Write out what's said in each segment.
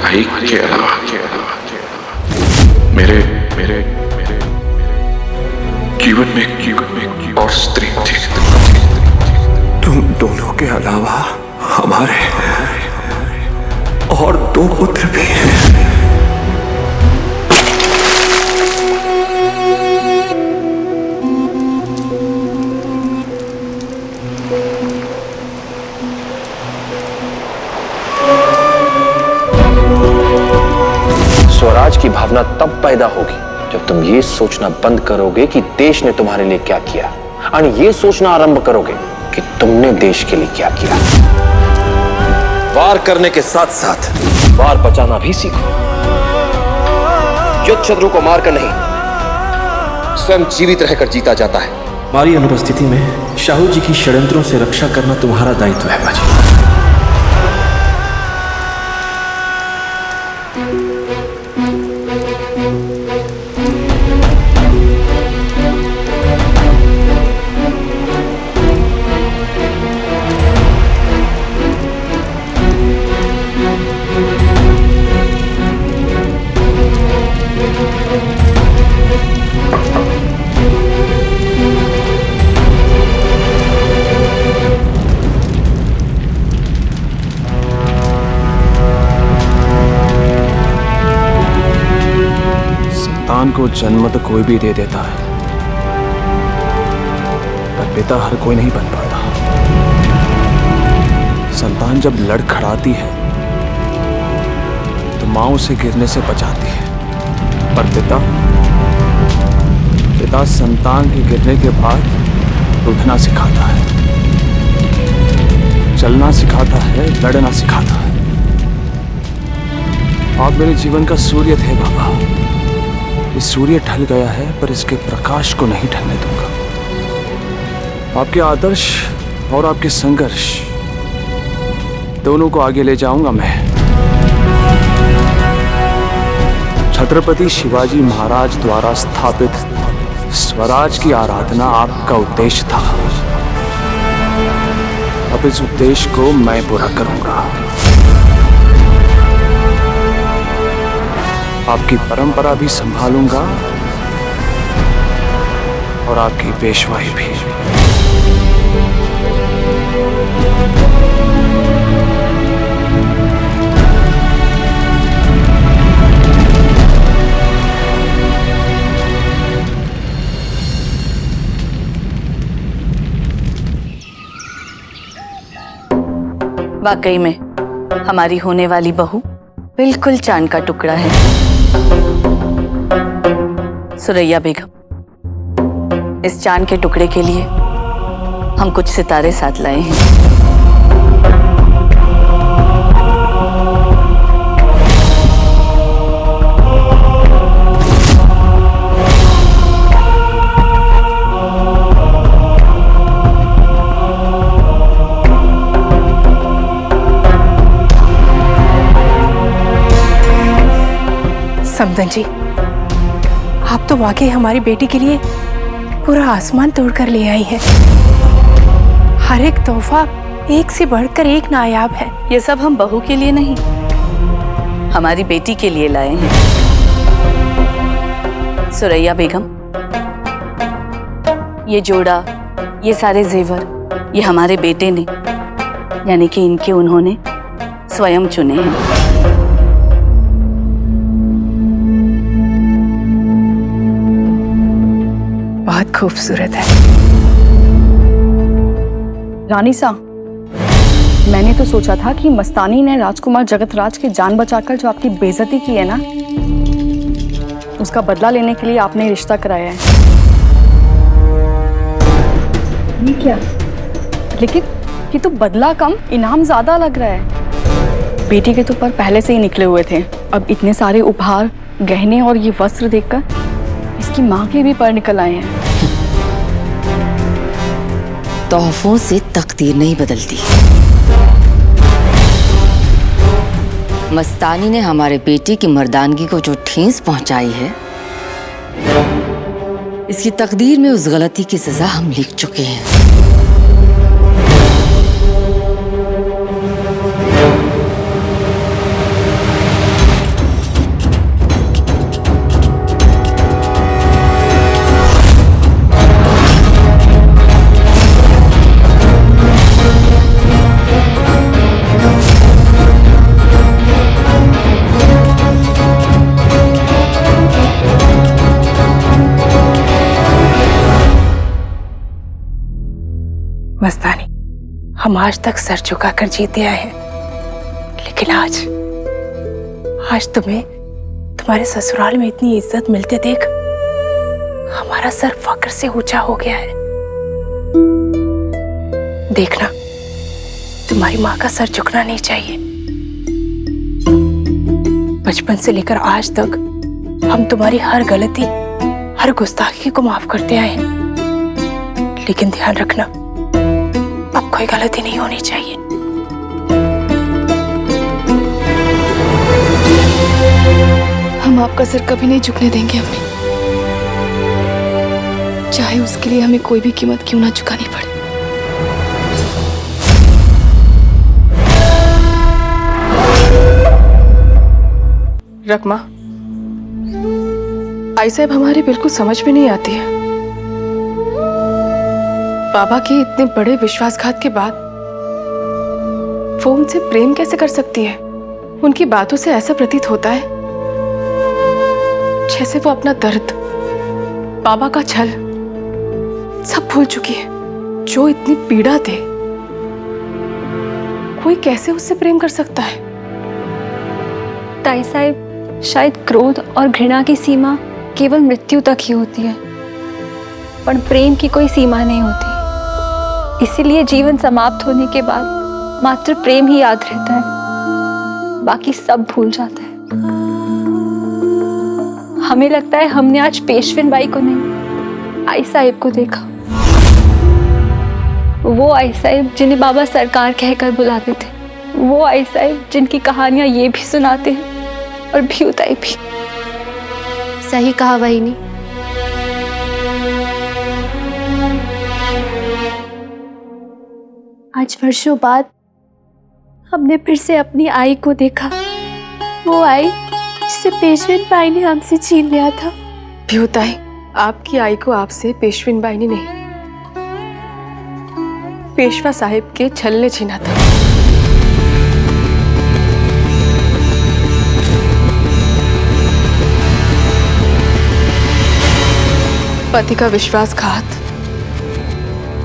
भाई के अलावा मेरे मेरे मेरे जीवन में और स्त्री थी। तुम दोनों के अलावा हमारे और 2 पुत्र भी हैं। स्वराज की भावना तब पैदा होगी जब तुम ये सोचना बंद करोगे कि देश ने तुम्हारे लिए क्या किया और ये सोचना आरंभ करोगे कि तुमने देश के लिए क्या किया। वार करने के साथ साथ वार बचाना भी सीखो। युद्ध शत्रु को मारकर नहीं, स्वयं जीवित रहकर जीता जाता है। हमारी अनुपस्थिति में शाहू जी की षड्यंत्रों से रक्षा करना तुम्हारा दायित्व है बाजी। संतान को जन्म तो कोई भी दे देता है, पर पिता हर कोई नहीं बन पाता। संतान जब लड़खड़ाती है तो मां उसे गिरने से बचाती है, पर पिता संतान के गिरने के बाद उठना सिखाता है, चलना सिखाता है, लड़ना सिखाता है। आप मेरे जीवन का सूर्य थे बाबा। ये सूर्य ढल गया है, पर इसके प्रकाश को नहीं ढलने दूंगा। आपके आदर्श और आपके संघर्ष दोनों को आगे ले जाऊंगा मैं। छत्रपति शिवाजी महाराज द्वारा स्थापित स्वराज की आराधना आपका उद्देश्य था। अब इस उद्देश्य को मैं पूरा करूंगा। आपकी परंपरा भी संभालूंगा और आपकी पेशवाई भी। वाकई में हमारी होने वाली बहू बिल्कुल चांद का टुकड़ा है। सुरैया बेगम, इस चांद के टुकड़े के लिए हम कुछ सितारे साथ लाए हैं। समदन जी, आप तो वाकई हमारी बेटी के लिए पूरा आसमान तोड़कर ले आई है। हर एक तोहफा एक से बढ़कर एक नायाब है। ये सब हम बहू के लिए नहीं, हमारी बेटी के लिए लाए हैं। सुरैया बेगम, ये जोड़ा, ये सारे जेवर, ये हमारे बेटे ने, यानी कि इनके उन्होंने स्वयं चुने हैं। बहुत खूबसूरत है। रानी सा, मैंने तो सोचा था कि मस्तानी ने राजकुमार जगतराज की जान बचाकर जो आपकी बेइज्जती की है ना, उसका बदला लेने के लिए आपने रिश्ता कराया है। ये क्या? लेकिन ये तो बदला कम, इनाम ज्यादा लग रहा है। बेटी के तो पर पहले से ही निकले हुए थे, अब इतने सारे उपहार, गहने और ये वस्त्र देखकर इसकी माँ के भी पर निकल आए हैं। तोहफों से तकदीर नहीं बदलती। मस्तानी ने हमारे बेटे की मर्दानगी को जो ठेस पहुंचाई है, इसकी तकदीर में उस गलती की सजा हम लिख चुके हैं। मस्तानी, हम आज तक सर झुकाकर जीते आए हैं, लेकिन आज तुम्हें तुम्हारे ससुराल में इतनी इज्जत मिलते देख हमारा सर फक्र से ऊंचा हो गया है। देखना, तुम्हारी माँ का सर झुकना नहीं चाहिए। बचपन से लेकर आज तक हम तुम्हारी हर गलती, हर गुस्ताखी को माफ करते आए हैं, लेकिन ध्यान रखना, अब कोई गलती नहीं होनी चाहिए। हम आपका सर कभी नहीं झुकने देंगे अम्मी, चाहे उसके लिए हमें कोई भी कीमत क्यों ना चुकानी पड़े। रकमा, आई साहब हमारी बिल्कुल समझ में नहीं आती है। बाबा के इतने बड़े विश्वासघात के बाद वो उनसे प्रेम कैसे कर सकती है? उनकी बातों से ऐसा प्रतीत होता है जैसे वो अपना दर्द, बाबा का छल सब भूल चुकी है। जो इतनी पीड़ा दे, कोई कैसे उससे प्रेम कर सकता है? ताई साहब, शायद क्रोध और घृणा की सीमा केवल मृत्यु तक ही होती है, पर प्रेम की कोई सीमा नहीं होती। इसीलिए जीवन समाप्त होने के बाद मात्र प्रेम ही याद रहता है, बाकी सब भूल जाता है। हमें लगता है हमने आज पेशविन बाई को नहीं, आई साहिब को देखा। वो आई साहिब जिन्हें बाबा सरकार कहकर बुलाते थे, वो आई साहिब जिनकी कहानियां ये भी सुनाते हैं और भ्यूताई भी। सही कहा वहीनी। आज वर्षों बाद हमने फिर से अपनी आई को देखा, वो आई जिसे पेशविन बाई ने हमसे छीन लिया था। भ्यूताई, आपकी आई को आपसे पेशविन बाई ने नहीं, पेशवा साहिब के छल ने छीना था। पति का विश्वासघात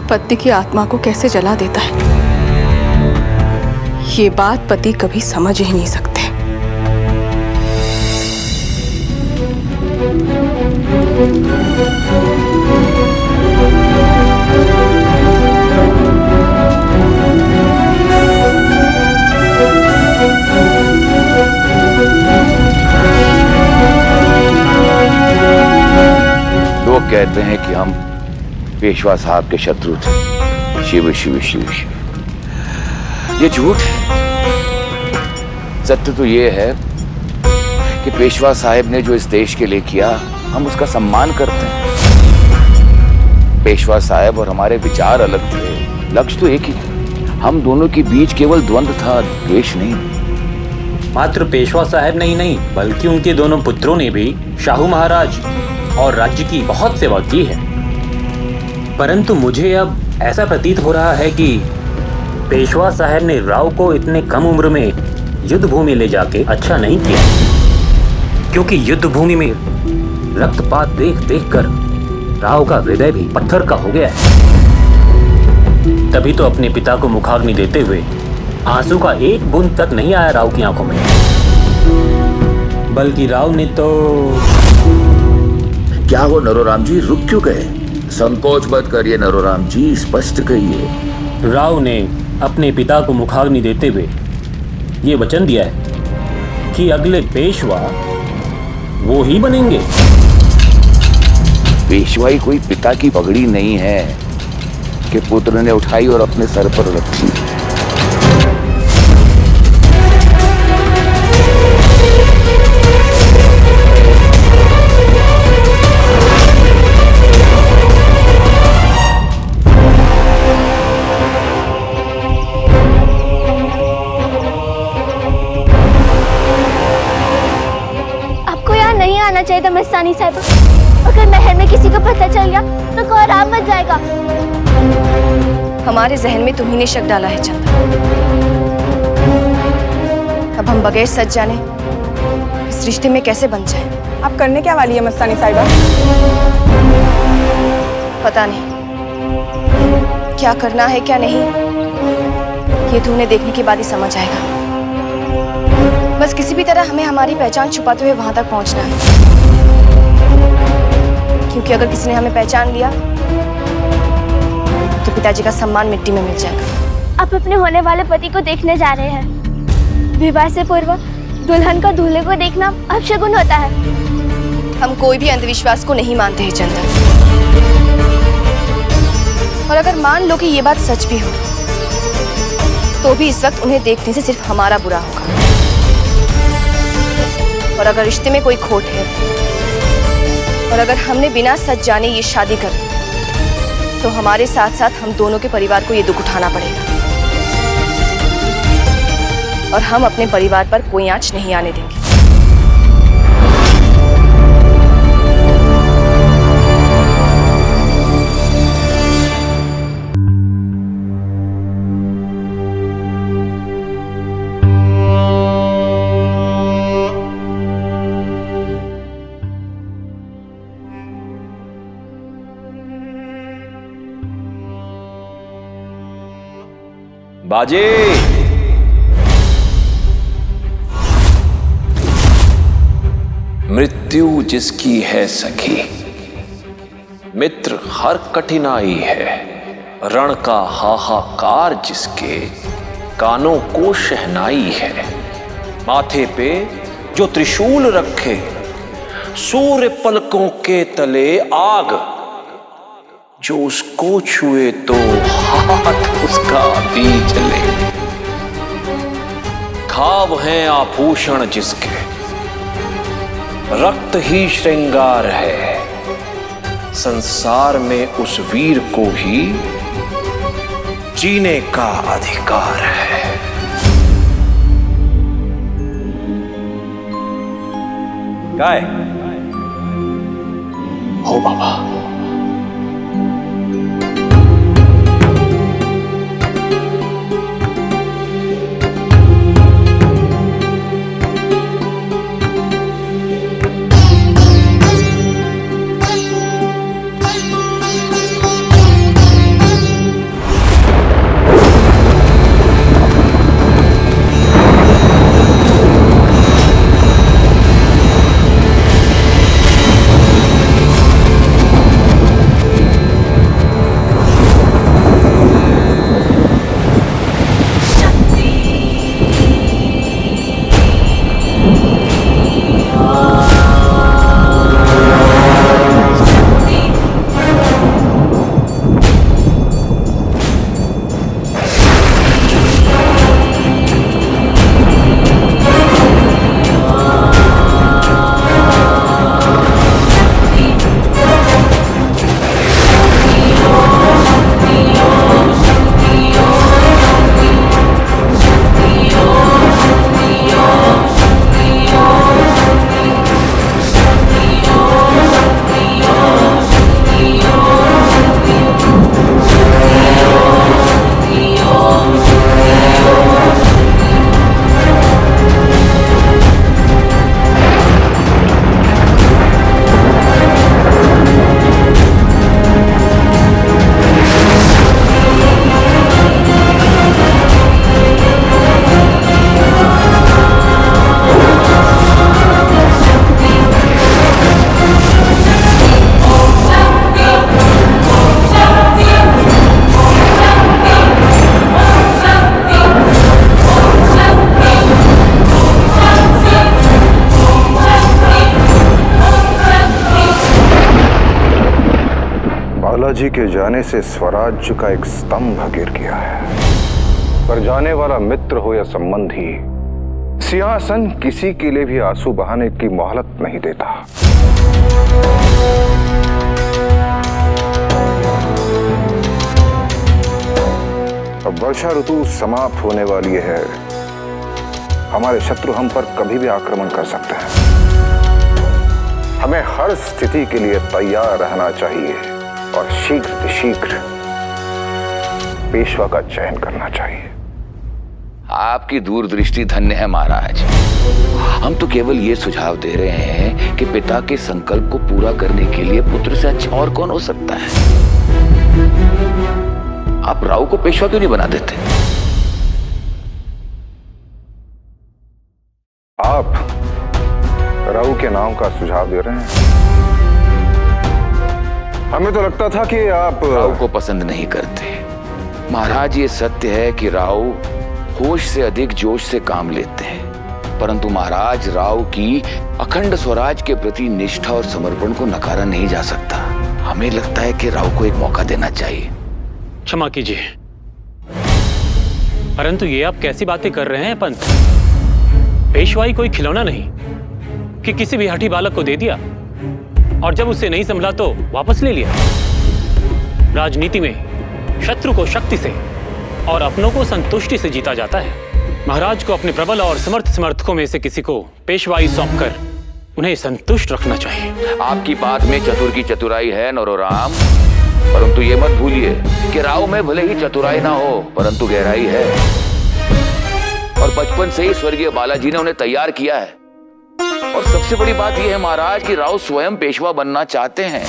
पत्नी की आत्मा को कैसे जला देता है, ये बात पति कभी समझ ही नहीं सकते। लोग कहते हैं कि हम पेशवा साहब के शत्रु थे। शिव शिव शिव शिव, ये झूठ है। सत्य तो ये है कि पेशवा साहब ने जो इस देश के लिए किया, हम उसका सम्मान करते हैं। पेशवा साहब और हमारे विचार अलग थे, लक्ष्य तो एक ही था। हम दोनों के बीच केवल द्वंद्व था, द्वेष नहीं। मात्र पेशवा साहब नहीं बल्कि उनके दोनों पुत्रों ने भी शाहू महाराज और राज्य की बहुत सेवा की है। परंतु मुझे अब ऐसा प्रतीत हो रहा है कि पेशवा साहब ने राव को इतने कम उम्र में युद्ध भूमि ले जाके अच्छा नहीं किया, क्योंकि युद्ध भूमि में रक्तपात देख देख कर राव का हृदय भी पत्थर का हो गया है। तभी तो अपने पिता को मुखाग्नि देते हुए आंसू का एक बूंद तक नहीं आया राव की आंखों में, बल्कि राव ने तो। क्या हो नरोराम जी, रुक क्यों गए? संकोच मत करिए नरोराम जी, स्पष्ट कहिए। राव ने अपने पिता को मुखाग्नि देते हुए ये वचन दिया है कि अगले पेशवा वो ही बनेंगे। पेशवाई कोई पिता की पगड़ी नहीं है कि पुत्र ने उठाई और अपने सर पर रखी। आना चाहिए था मस्तानी साहिबा। अगर महल में किसी को पता चल गया तो गौराम मच जाएगा। हमारे जहन में तुम्ही ने शक डाला है चंदा। अब हम बगैर सच जाने इस रिश्ते में कैसे बन जाए? आप करने क्या वाली है मस्तानी साहिबा? पता नहीं, क्या करना है क्या नहीं, ये तो उन्हें देखने के बाद ही समझ आएगा। बस किसी भी तरह हमें हमारी पहचान छुपाते हुए वहां तक पहुंचना है, क्योंकि अगर किसी ने हमें पहचान लिया तो पिताजी का सम्मान मिट्टी में मिल जाएगा। आप अपने होने वाले पति को देखने जा रहे हैं। विवाह से पूर्व दुल्हन का दूल्हे को देखना अपशगुन होता है। हम कोई भी अंधविश्वास को नहीं मानते हैं चंदन, और अगर मान लो कि ये बात सच भी हो तो भी इस वक्त उन्हें देखने से सिर्फ हमारा बुरा होगा। और अगर रिश्ते में कोई खोट है और अगर हमने बिना सच जाने ये शादी कर दी तो हमारे साथ साथ हम दोनों के परिवार को ये दुख उठाना पड़ेगा, और हम अपने परिवार पर कोई आंच नहीं आने देंगे। बाजे, मृत्यु जिसकी है सखी, मित्र हर कठिनाई है, रण का हाहाकार जिसके कानों को शहनाई है, माथे पे जो त्रिशूल रखे सूर्य पलकों के तले आग, जो उसको छुए तो हाथ उसका भी जले, घाव हैं आभूषण जिसके, रक्त ही श्रृंगार है, संसार में उस वीर को ही जीने का अधिकार है। काय हो बाबा। जी के जाने से स्वराज्य का एक स्तंभ गिर गया है, पर जाने वाला मित्र हो या संबंधी, सिंहासन किसी के लिए भी आंसू बहाने की मोहलत नहीं देता। अब वर्षा ऋतु समाप्त होने वाली है, हमारे शत्रु हम पर कभी भी आक्रमण कर सकते हैं। हमें हर स्थिति के लिए तैयार रहना चाहिए और शीघ्र पेशवा का चयन करना चाहिए। आपकी दूरदृष्टि धन्य है महाराज। हम तो केवल ये सुझाव दे रहे हैं कि पिता के संकल्प को पूरा करने के लिए पुत्र से अच्छा और कौन हो सकता है। आप राव को पेशवा क्यों नहीं बना देते? आप राव के नाम का सुझाव दे रहे हैं? हमें तो लगता था कि आप राव को पसंद नहीं करते। महाराज, ये सत्य है कि राव होश से अधिक जोश से काम लेते हैं, परंतु महाराज, राव की अखंड स्वराज के प्रति निष्ठा और समर्पण को नकारा नहीं जा सकता। हमें लगता है कि राव को एक मौका देना चाहिए। क्षमा कीजिए, परंतु ये आप कैसी बातें कर रहे हैं पंत? पेशवाई कोई खिलौना नहीं कि किसी भी हठी बालक को दे दिया और जब उसे नहीं संभला तो वापस ले लिया। राजनीति में शत्रु को शक्ति से और अपनों को संतुष्टि से जीता जाता है। महाराज को अपने प्रबल और समर्थ समर्थकों में से किसी को पेशवाई सौंपकर उन्हें संतुष्ट रखना चाहिए। आपकी बात में चतुर की चतुराई है नरोराम, परंतु ये मत भूलिए कि राव में भले ही चतुराई ना हो परंतु गहराई है, और बचपन से ही स्वर्गीय बालाजी ने उन्हें तैयार किया है। और सबसे बड़ी बात यह है महाराज कि राव स्वयं पेशवा बनना चाहते हैं।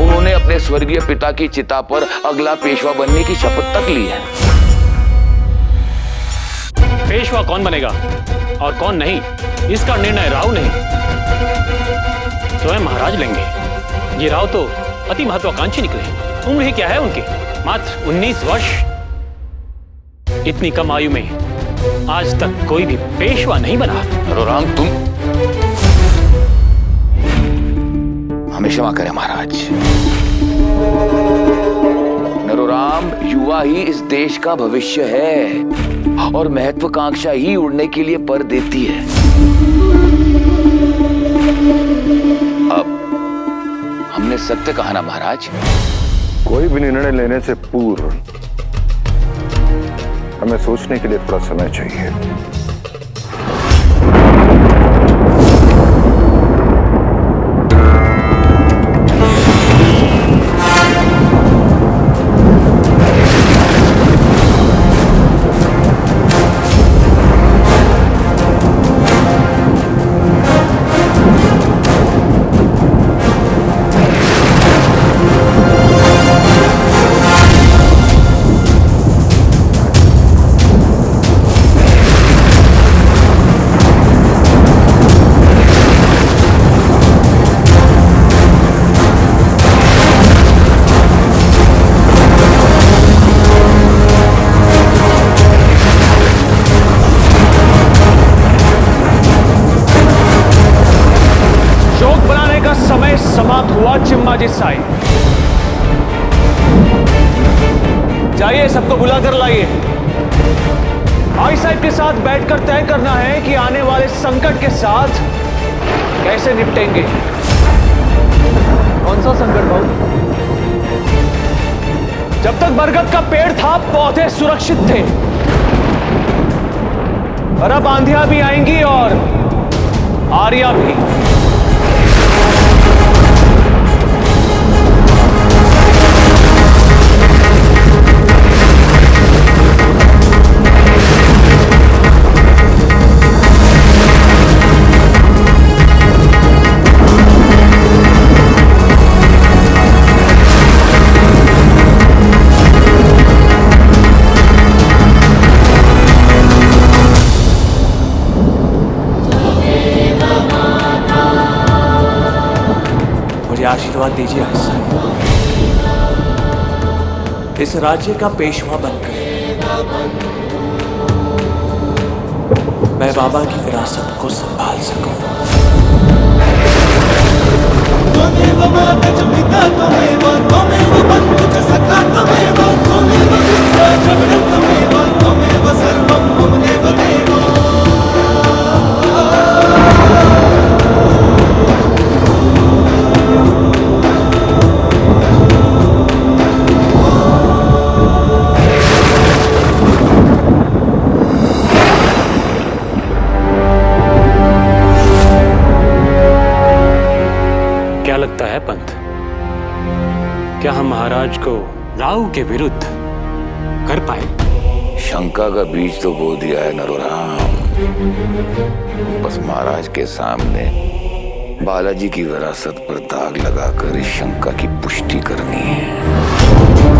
उन्होंने अपने स्वर्गीय पिता की चिता पर अगला पेशवा बनने की शपथ तक ली है। पेशवा कौन बनेगा और कौन नहीं, इसका निर्णय राव नहीं, स्वयं महाराज लेंगे। ये राव तो अति महत्वाकांक्षी निकले। उम्र ही क्या है उनकी? मात्र 19 वर्ष। इतनी कम आयु में आज तक कोई भी पेशवा नहीं बना। नरोराम, तुम हमें क्षमा करें महाराज। नरोराम, युवा ही इस देश का भविष्य है और महत्वाकांक्षा ही उड़ने के लिए पर देती है। अब हमने सत्य कहा ना महाराज? कोई भी निर्णय लेने से पूर्व हमें सोचने के लिए थोड़ा समय चाहिए। समाप्त हुआ। चिम्माजी साई, जाइए, सबको बुलाकर लाइए। आई साहब के साथ बैठकर तय करना है कि आने वाले संकट के साथ कैसे निपटेंगे। कौन सा संकट भाऊ? जब तक बरगद का पेड़ था पौधे सुरक्षित थे, और अब आंधियां भी आएंगी और आरियां भी। आशीर्वाद दीजिए इस राज्य का पेशवा बनकर मैं बाबा की विरासत को संभाल सकूं। लगता है पंत, क्या हम महाराज को राव के विरुद्ध कर पाए? शंका का बीज तो बो दिया है नरोराम। बस महाराज के सामने बालाजी की विरासत पर दाग लगाकर इस शंका की पुष्टि करनी है।